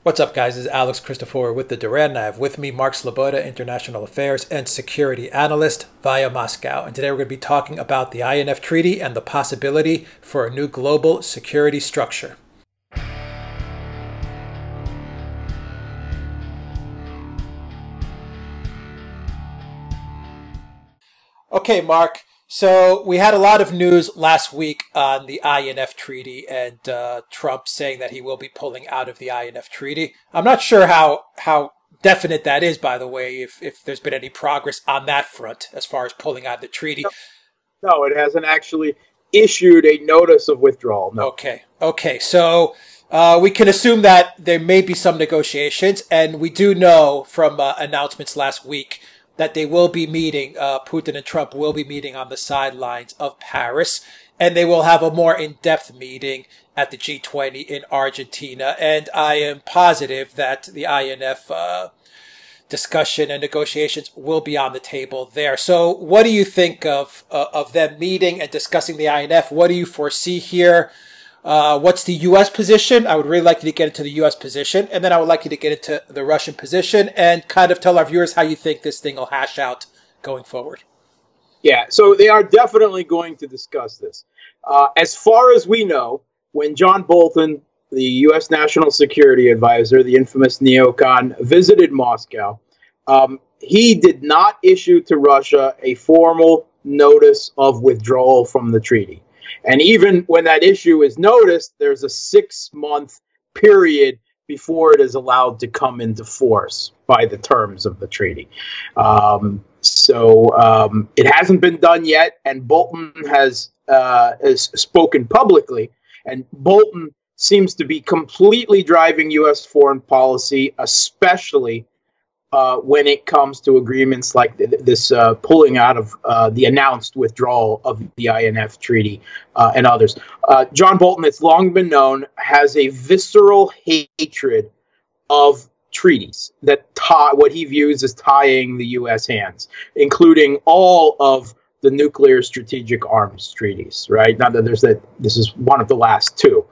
What's up, guys? This is Christoforou with the Duran. I have with me Mark Sleboda, International Affairs and Security Analyst via Moscow. And today we're going to be talking about the INF Treaty and the possibility for a new global security structure. Okay, Mark. So we had a lot of news last week on the INF Treaty and Trump saying that he will be pulling out of the INF Treaty. I'm not sure how definite that is, by the way, if there's been any progress on that front as far as pulling out of the treaty. No, it hasn't actually issued a notice of withdrawal. No. Okay. So we can assume that there may be some negotiations, and we do know from announcements last week that they will be meeting, Putin and Trump will be meeting on the sidelines of Paris, and they will have a more in-depth meeting at the G20 in Argentina. And I am positive that the INF discussion and negotiations will be on the table there. So what do you think of them meeting and discussing the INF? What do you foresee here? What's the U.S. position? I would really like you to get into the U.S. position, and then I would like you to get into the Russian position and kind of tell our viewers how you think this thing will hash out going forward. Yeah, so they are definitely going to discuss this. As far as we know, when John Bolton, the U.S. National Security Advisor, the infamous neocon, visited Moscow, he did not issue to Russia a formal notice of withdrawal from the treaty. And even when that issue is noticed, there's a 6-month period before it is allowed to come into force by the terms of the treaty. So it hasn't been done yet, and Bolton has spoken publicly. And Bolton seems to be completely driving U.S. foreign policy, especially when it comes to agreements like this pulling out of the announced withdrawal of the INF Treaty and others. John Bolton, it's long been known, has a visceral hatred of treaties that tie what he views as tying the U.S. hands, including all of the nuclear strategic arms treaties, right? Now that this is one of the last two.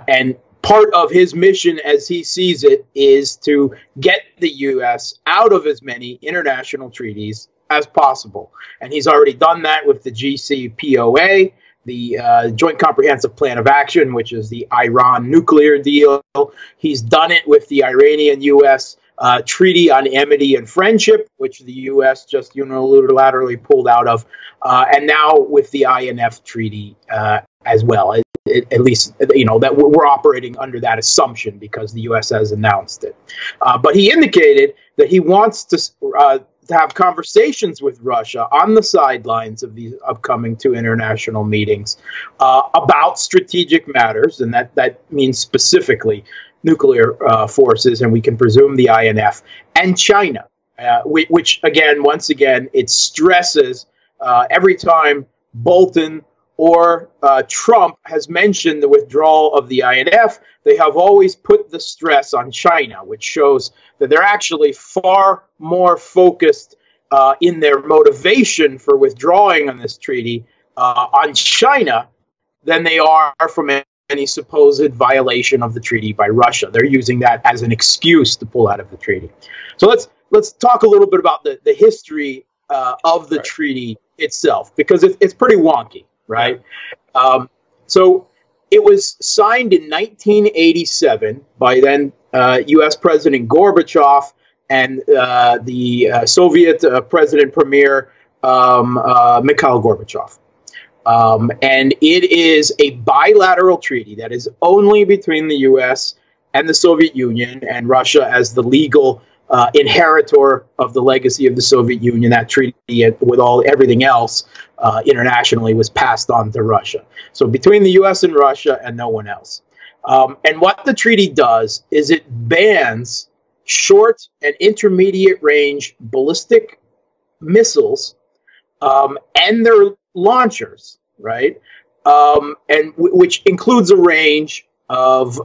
And part of his mission, as he sees it, is to get the U.S. out of as many international treaties as possible. And he's already done that with the JCPOA, the Joint Comprehensive Plan of Action, which is the Iran nuclear deal. He's done it with the Iranian-U.S. Treaty on Amity and Friendship, which the U.S. just unilaterally pulled out of, and now with the INF Treaty as well. At least, you know, that we're operating under that assumption because the U.S. has announced it. But he indicated that he wants to have conversations with Russia on the sidelines of these upcoming 2 international meetings about strategic matters, and that means specifically nuclear forces, and we can presume the INF, and China, which, again, once again, it stresses every time Bolton or Trump has mentioned the withdrawal of the INF, they have always put the stress on China, which shows that they're actually far more focused in their motivation for withdrawing on this treaty on China than they are from any supposed violation of the treaty by Russia. They're using that as an excuse to pull out of the treaty. So let's talk a little bit about the history of the treaty itself, because it's pretty wonky. Right. So it was signed in 1987 by then U.S. President Gorbachev and the Soviet President Premier Mikhail Gorbachev. And it is a bilateral treaty that is only between the U.S. and the Soviet Union, and Russia as the legal inheritor of the legacy of the Soviet Union. That treaty, with everything else internationally, was passed on to Russia. So between the U.S. and Russia and no one else. And what the treaty does is it bans short and intermediate range ballistic missiles and their launchers, right? And which includes a range of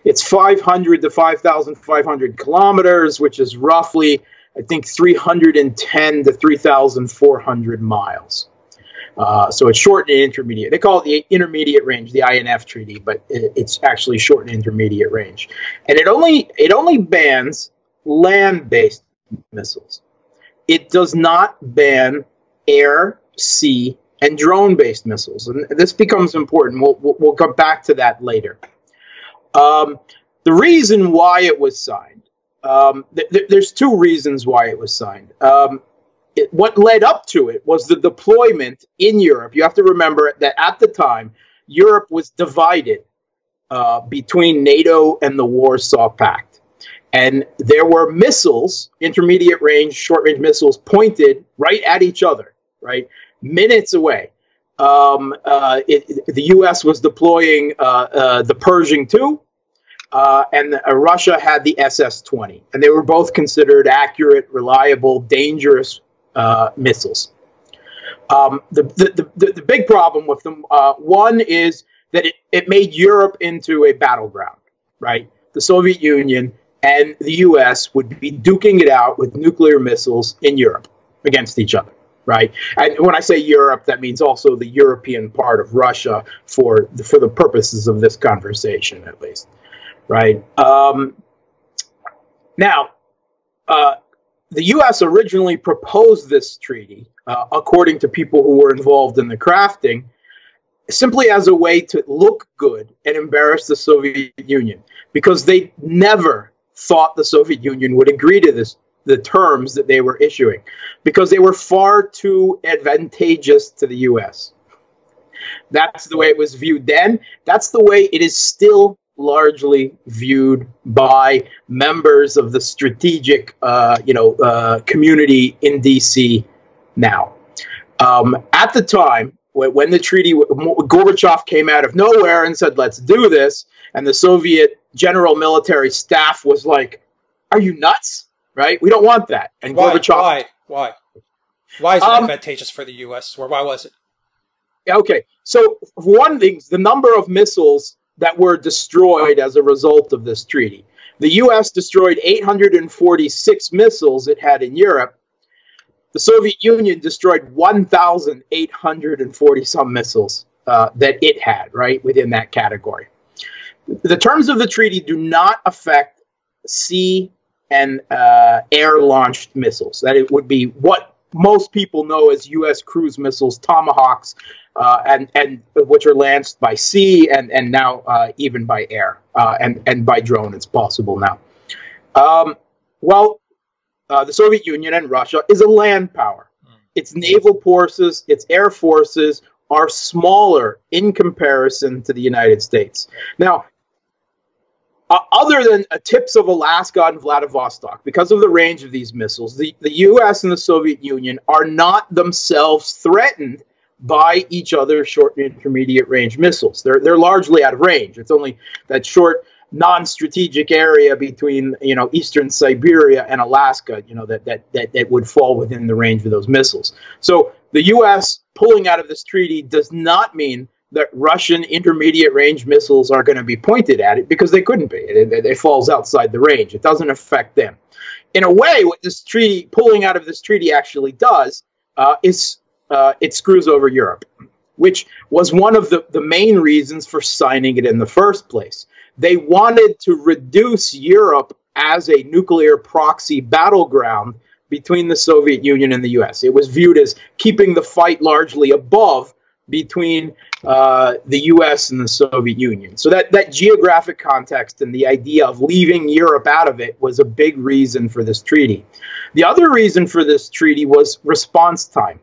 it's 500 to 5,500 kilometers, which is roughly, I think, 310 to 3,400 miles. So it's short and intermediate. They call it the intermediate range, the INF Treaty, but it's actually short and intermediate range. And it only bans land-based missiles. It does not ban air, sea, and drone-based missiles. And this becomes important. We'll come back to that later. The reason why it was signed, there's two reasons why it was signed. What led up to it was the deployment in Europe. You have to remember that at the time, Europe was divided between NATO and the Warsaw Pact. And there were missiles, intermediate range, short range missiles, pointed right at each other, right? Minutes away. The U.S. was deploying the Pershing II, and Russia had the SS-20. And they were both considered accurate, reliable, dangerous missiles. The big problem with them, one is that it made Europe into a battleground, right? The Soviet Union and the U.S. would be duking it out with nuclear missiles in Europe against each other, right? And when I say Europe, that means also the European part of Russia for the purposes of this conversation, at least, right? Now, the U.S. originally proposed this treaty, according to people who were involved in the crafting, simply as a way to look good and embarrass the Soviet Union, because they never thought the Soviet Union would agree to the terms that they were issuing, because they were far too advantageous to the U.S. That's the way it was viewed then. That's the way it is still largely viewed by members of the strategic, community in D.C. now. At the time, when the treaty, Gorbachev came out of nowhere and said, let's do this, and the Soviet general military staff was like, are you nuts? Right? We don't want that. And Gorbachev... Why is it advantageous for the U.S., or why was it? Okay, so for one thing, the number of missiles that were destroyed as a result of this treaty. The U.S. destroyed 846 missiles it had in Europe. The Soviet Union destroyed 1,840-some missiles that it had, right, within that category. The terms of the treaty do not affect sea and air-launched missiles. That it would be what most people know as U.S. cruise missiles, Tomahawks, and which are launched by sea and now even by air and by drone. It's possible now. The Soviet Union and Russia is a land power. Its naval forces, its air forces are smaller in comparison to the United States. Now, other than tips of Alaska and Vladivostok, because of the range of these missiles, the U.S. and the Soviet Union are not themselves threatened by each other's short and intermediate range missiles. They're largely out of range. It's only that short non-strategic area between eastern Siberia and Alaska that would fall within the range of those missiles. So the U.S. pulling out of this treaty does not mean that Russian intermediate range missiles are going to be pointed at it, because they couldn't be. It falls outside the range. It doesn't affect them. In a way, what this treaty, pulling out of this treaty, actually does is it screws over Europe, which was one of the main reasons for signing it in the first place. They wanted to reduce Europe as a nuclear proxy battleground between the Soviet Union and the U.S. It was viewed as keeping the fight largely above between the U.S. and the Soviet Union. So that geographic context and the idea of leaving Europe out of it was a big reason for this treaty. The other reason for this treaty was response time.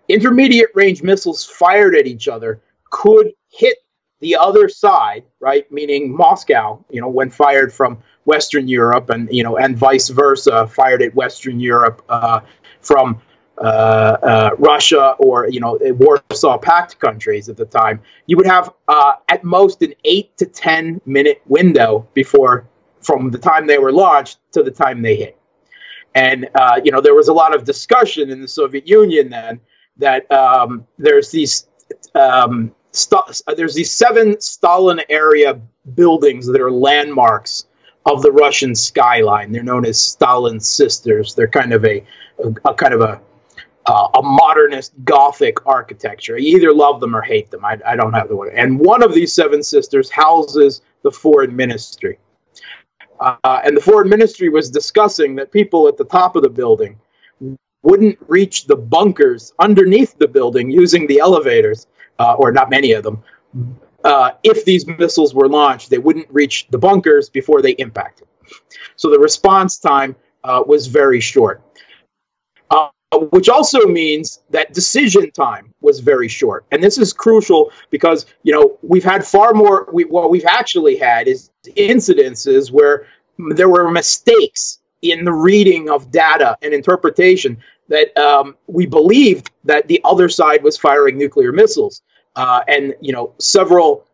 Intermediate range missiles fired at each other could hit the other side, right? Meaning Moscow, when fired from Western Europe, and vice versa, fired at Western Europe from Russia or Warsaw Pact countries at the time, you would have at most an 8 to 10 minute window from the time they were launched to the time they hit. And there was a lot of discussion in the Soviet Union then that there's these 7 Stalin area buildings that are landmarks of the Russian skyline. They're known as Stalin's sisters. They're kind of a a modernist Gothic architecture. You either love them or hate them. I don't have the word. And one of these seven sisters houses the foreign ministry. And the foreign ministry was discussing that people at the top of the building wouldn't reach the bunkers underneath the building using the elevators, or not many of them. If these missiles were launched, they wouldn't reach the bunkers before they impacted. So the response time was very short. Which also means that decision time was very short. And this is crucial because, you know, we've had far more, what we've actually had is incidences where there were mistakes in the reading of data and interpretation that we believed that the other side was firing nuclear missiles. And, you know, several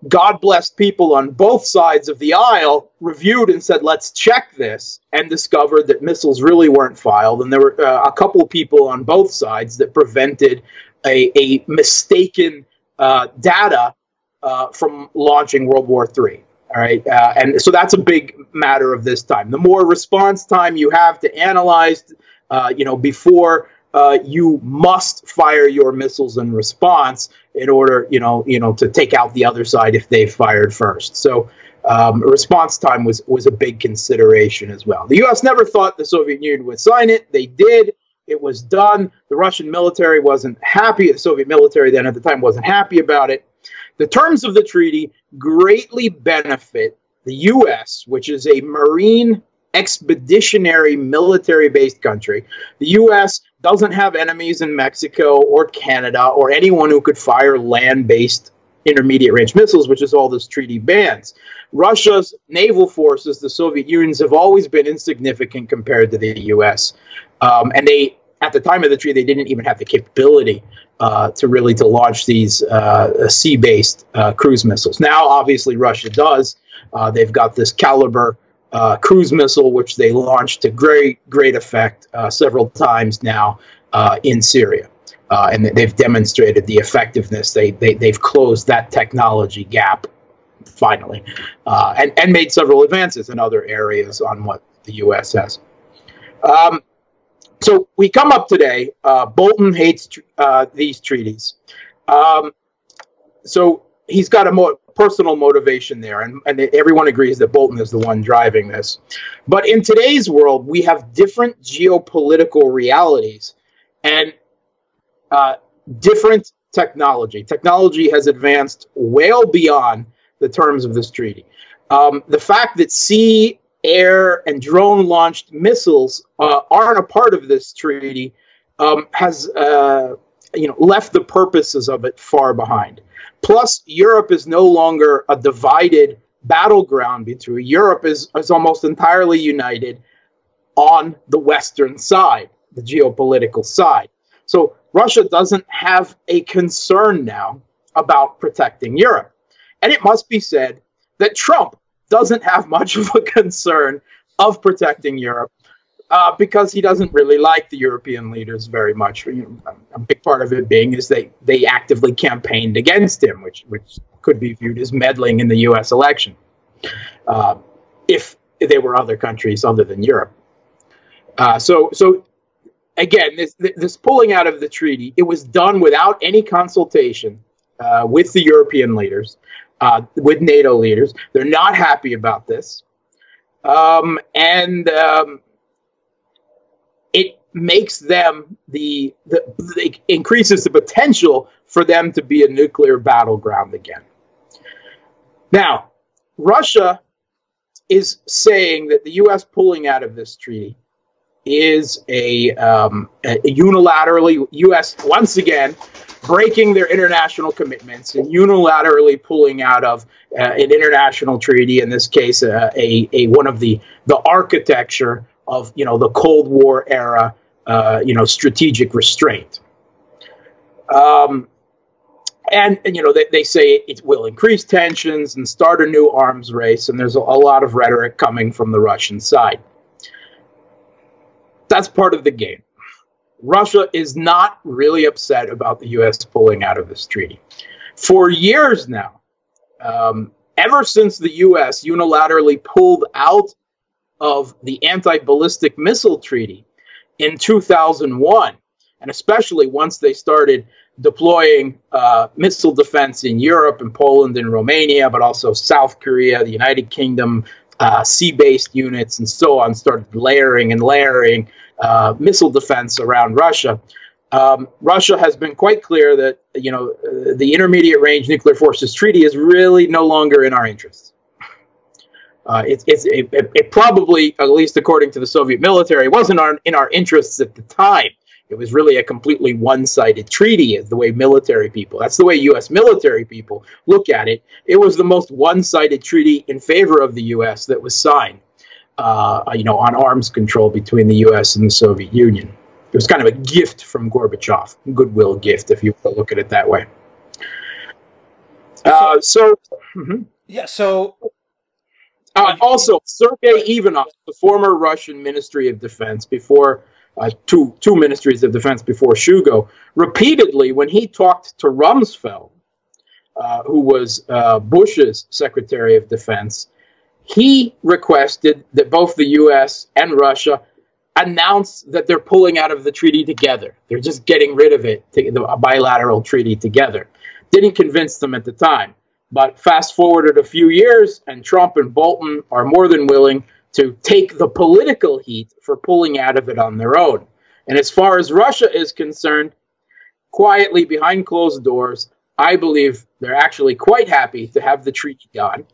God-blessed people on both sides of the aisle reviewed and said, let's check this, and discovered that missiles really weren't fired. And there were a couple of people on both sides that prevented a mistaken data from launching World War III. All right. And so that's a big matter of this time. The more response time you have to analyze, you know, before you must fire your missiles in response in order, you know, to take out the other side if they fired first. So response time was a big consideration as well. The U.S. never thought the Soviet Union would sign it. They did. It was done. The Russian military wasn't happy. The Soviet military then at the time wasn't happy about it. The terms of the treaty greatly benefit the U.S., which is a marine expeditionary military-based country. The U.S. doesn't have enemies in Mexico or Canada or anyone who could fire land-based intermediate-range missiles, which is all this treaty bans. Russia's naval forces, the Soviet Unions, have always been insignificant compared to the U.S. And they, at the time of the treaty, they didn't even have the capability to launch these sea-based cruise missiles. Now, obviously, Russia does. They've got this Caliber cruise missile, which they launched to great effect several times now in Syria. And they've demonstrated the effectiveness. They've closed that technology gap, finally, and made several advances in other areas on what the U.S. has. So we come up today. Bolton hates these treaties. So he's got a personal motivation there, and everyone agrees that Bolton is the one driving this. But in today's world, we have different geopolitical realities and different technology. Technology has advanced well beyond the terms of this treaty. The fact that sea, air, and drone-launched missiles aren't a part of this treaty has left the purposes of it far behind. Plus, Europe is no longer a divided battleground between. Europe is almost entirely united on the Western side, the geopolitical side. So Russia doesn't have a concern now about protecting Europe. And it must be said that Trump doesn't have much of a concern of protecting Europe because he doesn't really like the European leaders very much. A big part of it being is they actively campaigned against him, which could be viewed as meddling in the U.S. election if there were other countries other than Europe. So again, this pulling out of the treaty, it was done without any consultation with the European leaders, with NATO leaders. They're not happy about this. It makes them it increases the potential for them to be a nuclear battleground again. Now, Russia is saying that the U.S. pulling out of this treaty is a unilaterally, U.S. once again breaking their international commitments and unilaterally pulling out of an international treaty, in this case, one of the architecture of the Cold War era, strategic restraint. And they say it will increase tensions and start a new arms race, and there's a lot of rhetoric coming from the Russian side. That's part of the game. Russia is not really upset about the U.S. pulling out of this treaty. For years now, ever since the U.S. unilaterally pulled out of the anti-ballistic missile treaty in 2001, and especially once they started deploying missile defense in Europe and Poland and Romania, but also South Korea, the United Kingdom, sea-based units, and so on, started layering missile defense around Russia. Russia has been quite clear that, you know, the Intermediate Range Nuclear Forces Treaty is really no longer in our interests. It probably, at least according to the Soviet military, wasn't in our interests at the time. It was really a completely one-sided treaty, as the way military people, that's the way U.S. military people look at it. It was the most one-sided treaty in favor of the U.S. that was signed, you know, on arms control between the U.S. and the Soviet Union. It was kind of a gift from Gorbachev, a goodwill gift, if you look at it that way. Also, Sergei Ivanov, the former Russian Ministry of Defense before two ministries of defense before Shugo, repeatedly, when he talked to Rumsfeld, who was Bush's Secretary of Defense, he requested that both the U.S. and Russia announce that they're pulling out of the treaty together. They're just getting rid of it, a bilateral treaty together. Didn't convince them at the time. But fast forwarded a few years, and Trump and Bolton are more than willing to take the political heat for pulling out of it on their own. And as far as Russia is concerned, quietly behind closed doors, I believe they're actually quite happy to have the treaty gone.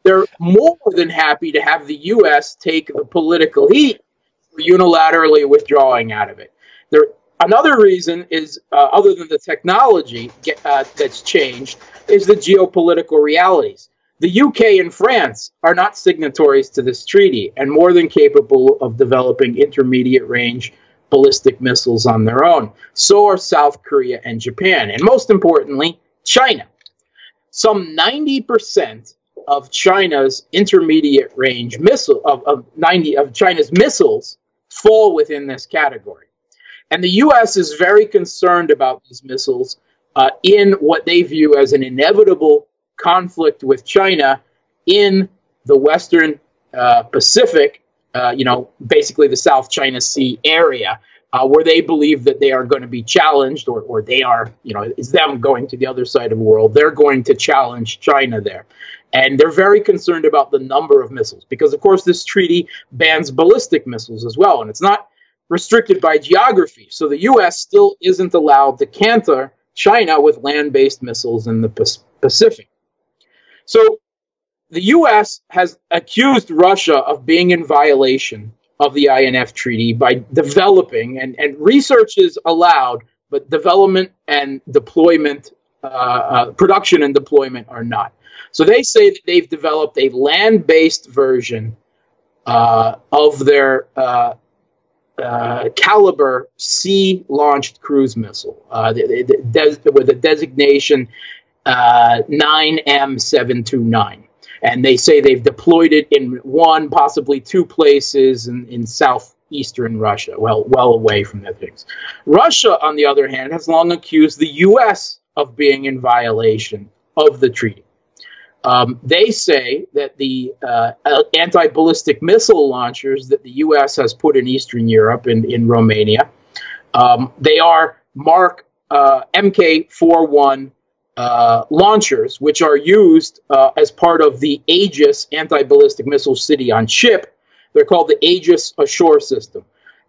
They're more than happy to have the U.S. take the political heat for unilaterally withdrawing out of it. Another reason is, other than the technology that's changed, is the geopolitical realities. The UK and France are not signatories to this treaty and more than capable of developing intermediate-range ballistic missiles on their own. So are South Korea and Japan, and most importantly, China. Some 90% of China's intermediate-range of China's missiles fall within this category. And the U.S. is very concerned about these missiles in what they view as an inevitable conflict with China in the Western Pacific, you know, basically the South China Sea area, where they believe that they are going to be challenged, or they are, you know, it's them going to the other side of the world. They're going to challenge China there. And they're very concerned about the number of missiles because, of course, this treaty bans ballistic missiles as well. And it's not restricted by geography. So the U.S. still isn't allowed to counter China with land-based missiles in the Pacific. So the U.S. has accused Russia of being in violation of the INF Treaty by developing, and research is allowed, but development and deployment, production and deployment are not. So they say that they've developed a land-based version of their Caliber sea-launched cruise missile with a designation 9M729. And they say they've deployed it in one, possibly two places in southeastern Russia, well away from the things. Russia, on the other hand, has long accused the U.S. of being in violation of the treaty. They say that the anti-ballistic missile launchers that the U.S. has put in Eastern Europe and in Romania, they are Mark MK41 launchers, which are used as part of the Aegis anti-ballistic missile city on ship. They're called the Aegis Ashore System.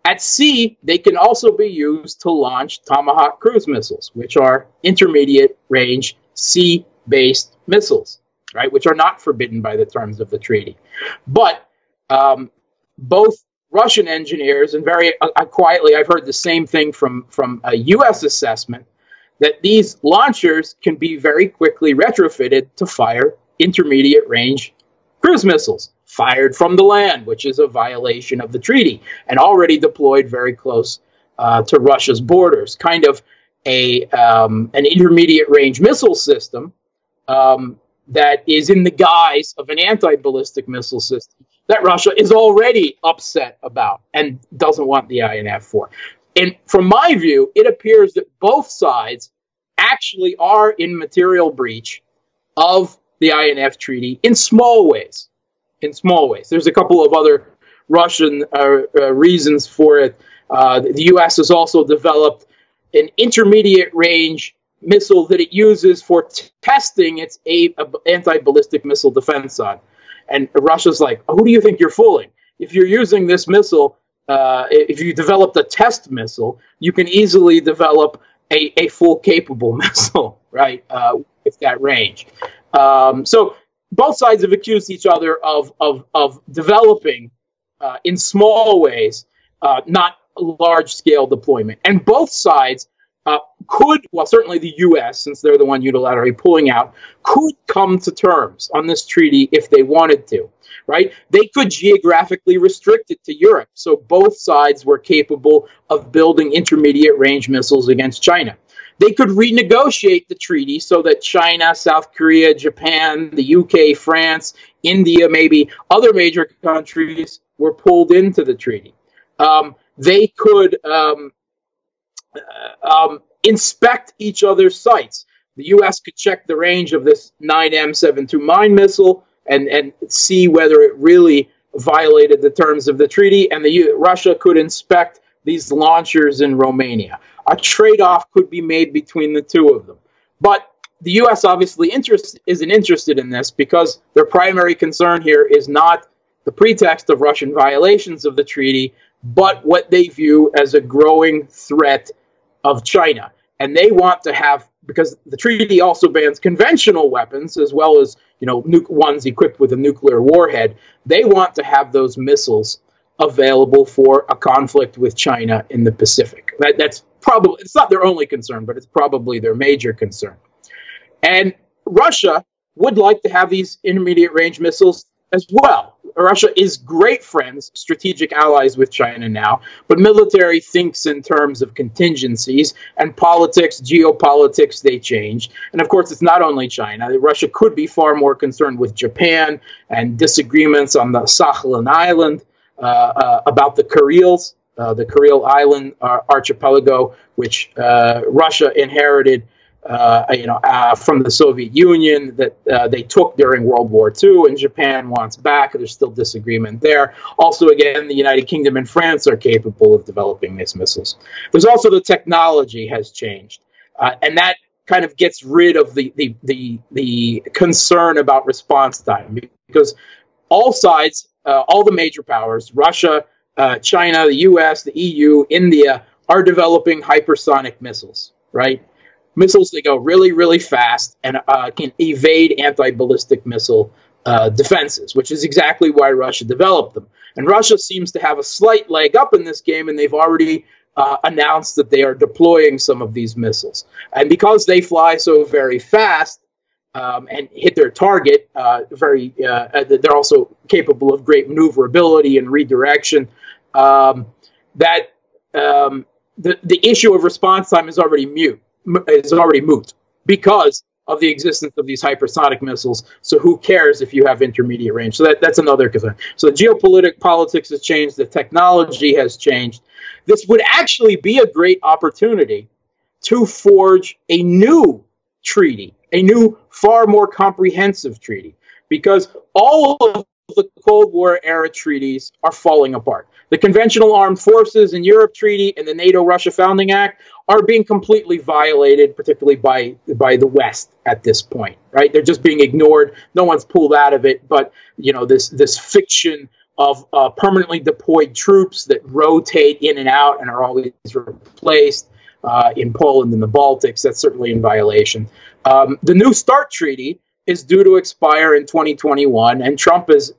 At sea, they can also be used to launch Tomahawk cruise missiles, which are intermediate-range sea-based missiles, right, which are not forbidden by the terms of the treaty. But both Russian engineers, and very quietly, I've heard the same thing from a U.S. assessment, that these launchers can be very quickly retrofitted to fire intermediate-range cruise missiles, fired from the land, which is a violation of the treaty, and already deployed very close to Russia's borders. Kind of an intermediate-range missile system that is in the guise of an anti-ballistic missile system that Russia is already upset about and doesn't want the INF for. And from my view, it appears that both sides actually are in material breach of the INF Treaty in small ways. In small ways. There's a couple of other Russian reasons for it. The U.S. has also developed an intermediate range missile that it uses for testing its anti-ballistic missile defense on. And Russia's like, who do you think you're fooling? If you're using this missile, if you developed a test missile, you can easily develop a full capable missile, right, with that range. So both sides have accused each other of developing in small ways, not large-scale deployment. And both sides could, well, certainly the U.S., since they're the one unilaterally pulling out, could come to terms on this treaty if they wanted to, right? They could geographically restrict it to Europe, so both sides were capable of building intermediate-range missiles against China. They could renegotiate the treaty so that China, South Korea, Japan, the UK, France, India, maybe other major countries were pulled into the treaty. They could inspect each other's sites. The U.S. could check the range of this 9M72 mine missile and see whether it really violated the terms of the treaty, and Russia could inspect these launchers in Romania. A trade-off could be made between the two of them. But the U.S. obviously isn't interested in this because their primary concern here is not the pretext of Russian violations of the treaty, but what they view as a growing threat of China. And they want to have, because the treaty also bans conventional weapons as well as, ones equipped with a nuclear warhead, they want to have those missiles available for a conflict with China in the Pacific. That's probably, it's not their only concern, but it's probably their major concern. And Russia would like to have these intermediate range missiles as well. Russia is great friends, strategic allies with China now, but military thinks in terms of contingencies, and politics, geopolitics, they change. And of course, it's not only China. Russia could be far more concerned with Japan and disagreements on the Sakhalin Island, about the Kurils, the Kuril Island archipelago, which Russia inherited from the Soviet Union that they took during World War II, and Japan wants back. There's still disagreement there. Also, again, the United Kingdom and France are capable of developing these missiles. There's also the technology has changed, and that kind of gets rid of the concern about response time, because all sides, all the major powers, Russia, China, the U.S., the EU, India, are developing hypersonic missiles, right? Missiles that go really, really fast and can evade anti-ballistic missile defenses, which is exactly why Russia developed them. And Russia seems to have a slight leg up in this game, and they've already announced that they are deploying some of these missiles. And because they fly so very fast and hit their target, they're also capable of great maneuverability and redirection, the issue of response time is already moot because of the existence of these hypersonic missiles. So who cares if you have intermediate range? So that's another concern. So the politics has changed. The technology has changed. This would actually be a great opportunity to forge a new treaty, a new, far more comprehensive treaty, because all of the Cold War era treaties are falling apart. The Conventional Armed Forces in Europe Treaty and the NATO-Russia Founding Act are being completely violated, particularly by the West at this point, right? They're just being ignored. No one's pulled out of it, but this fiction of permanently deployed troops that rotate in and out and are always replaced in Poland and the Baltics, that's certainly in violation. The New START Treaty is due to expire in 2021, and Trump has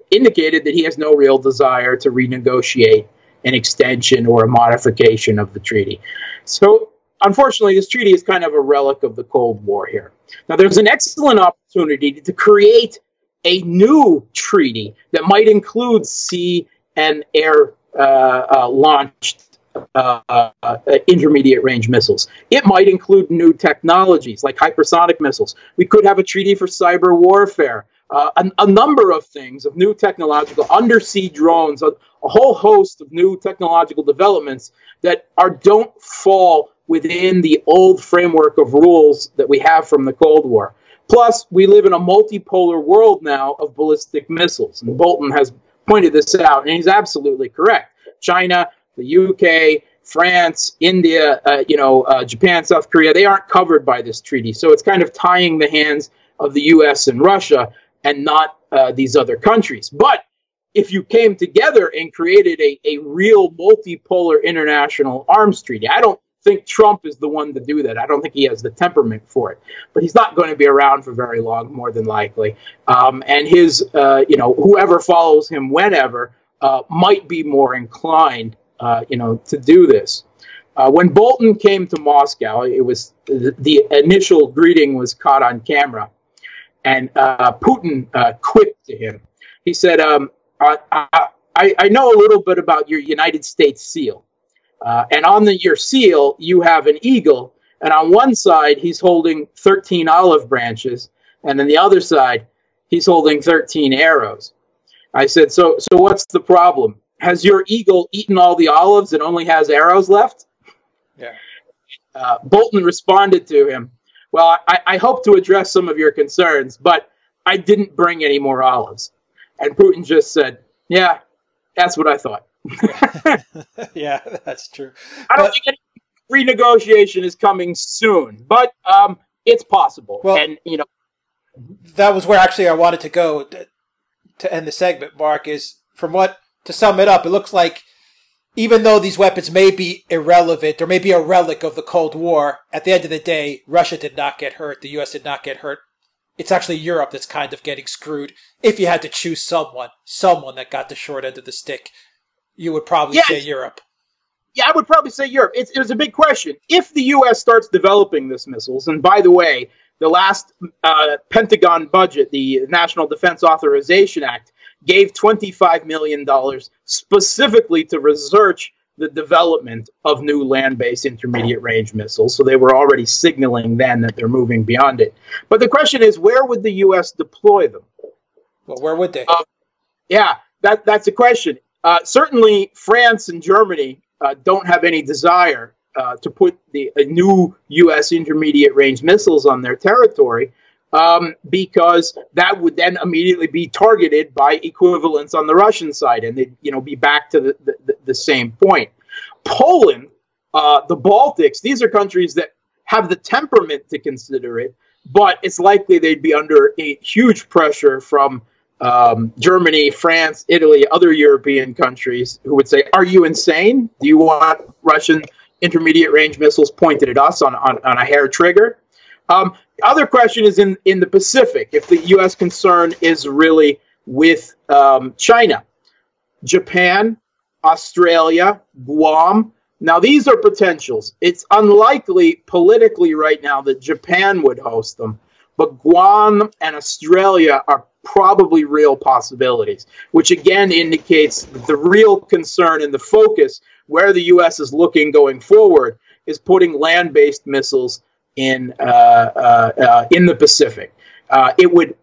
indicated that he has no real desire to renegotiate an extension or a modification of the treaty. So, unfortunately, this treaty is kind of a relic of the Cold War here. Now, there's an excellent opportunity to create a new treaty that might include sea and air launched intermediate range missiles. It might include new technologies like hypersonic missiles. We could have a treaty for cyber warfare, a number of things, of new technological undersea drones, a whole host of new technological developments that don't fall within the old framework of rules that we have from the Cold War. Plus, we live in a multipolar world now of ballistic missiles, and Bolton has pointed this out, and he's absolutely correct. China, the UK, France, India, Japan, South Korea, they aren't covered by this treaty. So it's kind of tying the hands of the US and Russia and not these other countries. But if you came together and created a real multipolar international arms treaty, I don't think Trump is the one to do that. I don't think he has the temperament for it. But he's not going to be around for very long, more than likely. And his, whoever follows him whenever might be more inclined to do this. When Bolton came to Moscow, it was the initial greeting was caught on camera, and Putin quipped to him. He said, I know a little bit about your United States seal, and on your seal you have an eagle, and on one side he's holding 13 olive branches, and on the other side he's holding 13 arrows. I said, so what's the problem? Has your eagle eaten all the olives and only has arrows left? Yeah. Bolton responded to him, well, I hope to address some of your concerns, but I didn't bring any more olives. And Putin just said, yeah, that's what I thought. Yeah, that's true. I don't think any renegotiation is coming soon, but it's possible. Well, and, that was where actually I wanted to go to end the segment, Mark, is to sum it up, it looks like even though these weapons may be irrelevant or may be a relic of the Cold War, at the end of the day, Russia did not get hurt. The U.S. did not get hurt. It's actually Europe that's kind of getting screwed. If you had to choose someone that got the short end of the stick, you would probably say Europe. Yeah, I would probably say Europe. It was a big question. If the U.S. starts developing these missiles, and by the way, the last Pentagon budget, the National Defense Authorization Act, gave $25 million specifically to research the development of new land-based intermediate-range missiles. So they were already signaling then that they're moving beyond it. But the question is, where would the U.S. deploy them? Well, where would they? That's a question. Certainly, France and Germany don't have any desire to put new U.S. intermediate-range missiles on their territory, because that would then immediately be targeted by equivalents on the Russian side, and they'd be back to the same point. Poland, the Baltics, these are countries that have the temperament to consider it, but it's likely they'd be under a huge pressure from Germany, France, Italy, other European countries who would say, are you insane? Do you want Russian intermediate-range missiles pointed at us on a hair trigger? Other question is in the Pacific, if the U.S. concern is really with China, Japan, Australia, Guam. Now, these are potentials. It's unlikely politically right now that Japan would host them, but Guam and Australia are probably real possibilities, which again indicates that the real concern and the focus where the U.S. is looking going forward is putting land-based missiles in the Pacific. It would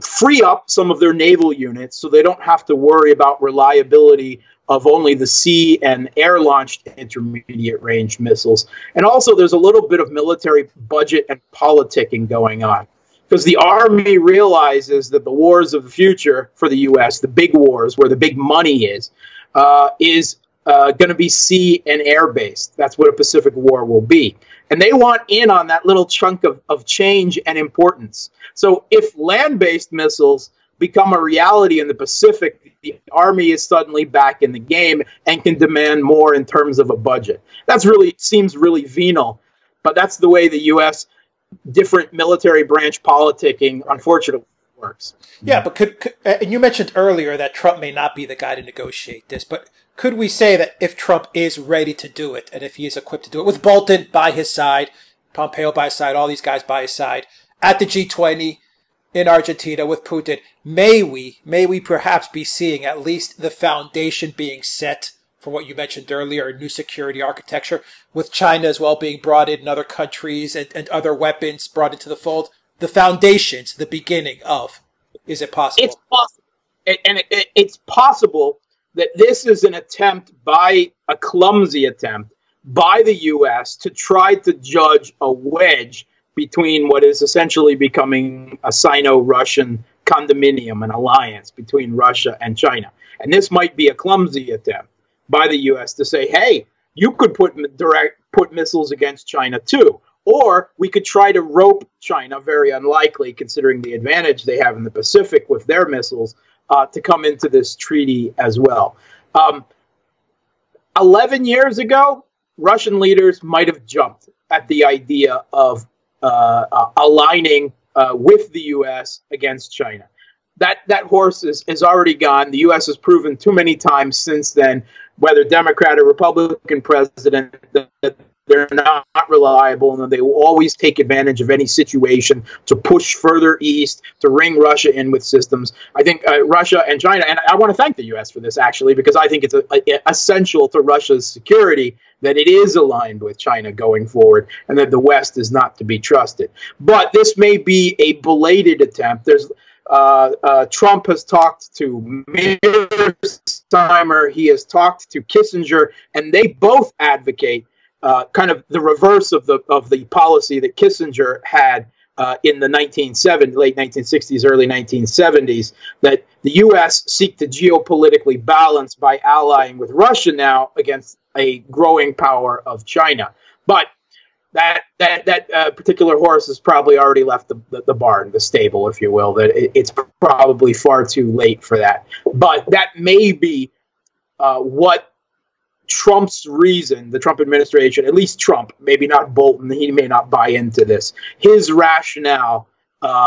free up some of their naval units so they don't have to worry about reliability of only the sea and air-launched intermediate-range missiles. And also there's a little bit of military budget and politicking going on, because the Army realizes that the wars of the future for the U.S., the big wars where the big money is going to be sea and air-based. That's what a Pacific War will be. And they want in on that little chunk of change and importance. So if land-based missiles become a reality in the Pacific, the Army is suddenly back in the game and can demand more in terms of a budget. That's really seems really venal, but that's the way the U.S. different military branch politicking, unfortunately, works. Yeah, but and you mentioned earlier that Trump may not be the guy to negotiate this, but could we say that if Trump is ready to do it, and if he is equipped to do it, with Bolton by his side, Pompeo by his side, all these guys by his side, at the G20 in Argentina with Putin, may we perhaps be seeing at least the foundation being set for what you mentioned earlier, a new security architecture, with China as well being brought in and other countries and other weapons brought into the fold? The foundations, the beginning of. Is it possible? It's possible. And it's possible that this is an attempt a clumsy attempt by the U.S. to try to judge a wedge between what is essentially becoming a Sino-Russian condominium, an alliance between Russia and China. And this might be a clumsy attempt by the U.S. to say, hey, you could put missiles against China too. Or we could try to rope China, very unlikely considering the advantage they have in the Pacific with their missiles, to come into this treaty as well. 11 years ago, Russian leaders might have jumped at the idea of aligning with the U.S. against China. That horse is already gone. The U.S. has proven too many times since then, whether Democrat or Republican president, that they're not reliable, and they will always take advantage of any situation to push further east, to ring Russia in with systems. I think Russia and China, and I want to thank the U.S. for this, actually, because I think it's essential to Russia's security that it is aligned with China going forward, and that the West is not to be trusted. But this may be a belated attempt. Trump has talked to Mearsheimer, he has talked to Kissinger, and they both advocate kind of the reverse of the policy that Kissinger had in the late 1960s, early 1970s, that the U.S. seek to geopolitically balance by allying with Russia now against a growing power of China. But that particular horse has probably already left the barn, the stable, if you will. That it's probably far too late for that. But that may be what Trump's reason, the Trump administration, at least Trump, maybe not Bolton, he may not buy into this, his rationale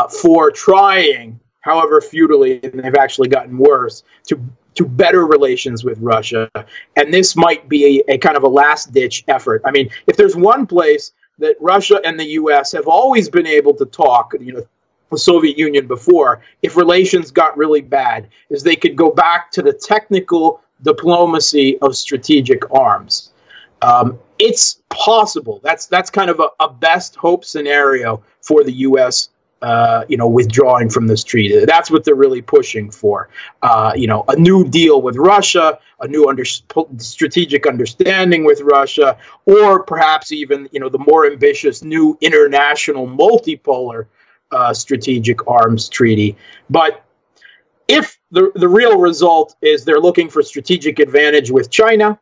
for trying, however futilely, and they've actually gotten worse, to better relations with Russia. And this might be a kind of a last-ditch effort. I mean, if there's one place that Russia and the U.S. have always been able to talk, the Soviet Union before, if relations got really bad, is they could go back to the technical diplomacy of strategic arms. It's possible. That's kind of a best hope scenario for the U.S. Withdrawing from this treaty. That's what they're really pushing for. A new deal with Russia, a new strategic understanding with Russia, or perhaps even the more ambitious new international multipolar strategic arms treaty. But if the real result is they're looking for strategic advantage with China,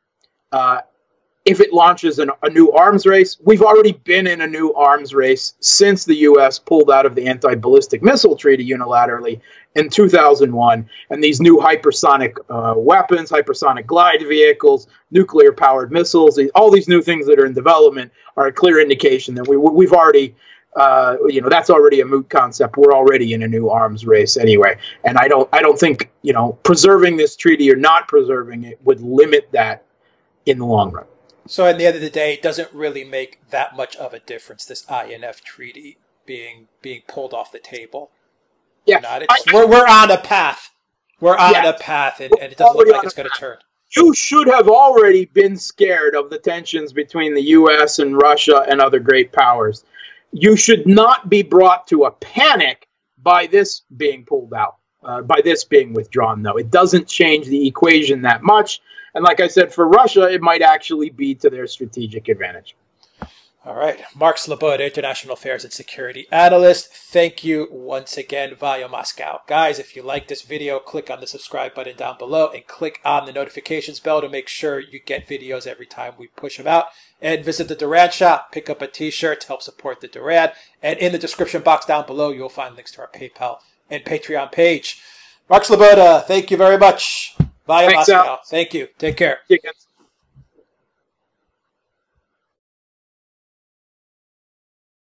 if it launches a new arms race, we've already been in a new arms race since the U.S. pulled out of the anti-ballistic missile treaty unilaterally in 2001. And these new hypersonic weapons, hypersonic glide vehicles, nuclear-powered missiles, all these new things that are in development are a clear indication that we've already... that's already a moot concept. We're already in a new arms race anyway. And I don't think, preserving this treaty or not preserving it would limit that in the long run. So at the end of the day, it doesn't really make that much of a difference, this INF Treaty being pulled off the table. Yeah. We're on a path. We're on a path, and it doesn't look like it's going to turn. You should have already been scared of the tensions between the U.S. and Russia and other great powers. You should not be brought to a panic by this being pulled out, by this being withdrawn, though. It doesn't change the equation that much. And like I said, for Russia, it might actually be to their strategic advantage. All right. Mark Sleboda, International Affairs and Security Analyst. Thank you once again via Moscow. Guys, if you like this video, click on the subscribe button down below and click on the notifications bell to make sure you get videos every time we push them out. And visit the Duran shop, pick up a t-shirt to help support the Duran. And in the description box down below, you'll find links to our PayPal and Patreon page. Mark Sleboda, thank you very much. Via Moscow. Thank you. Take care.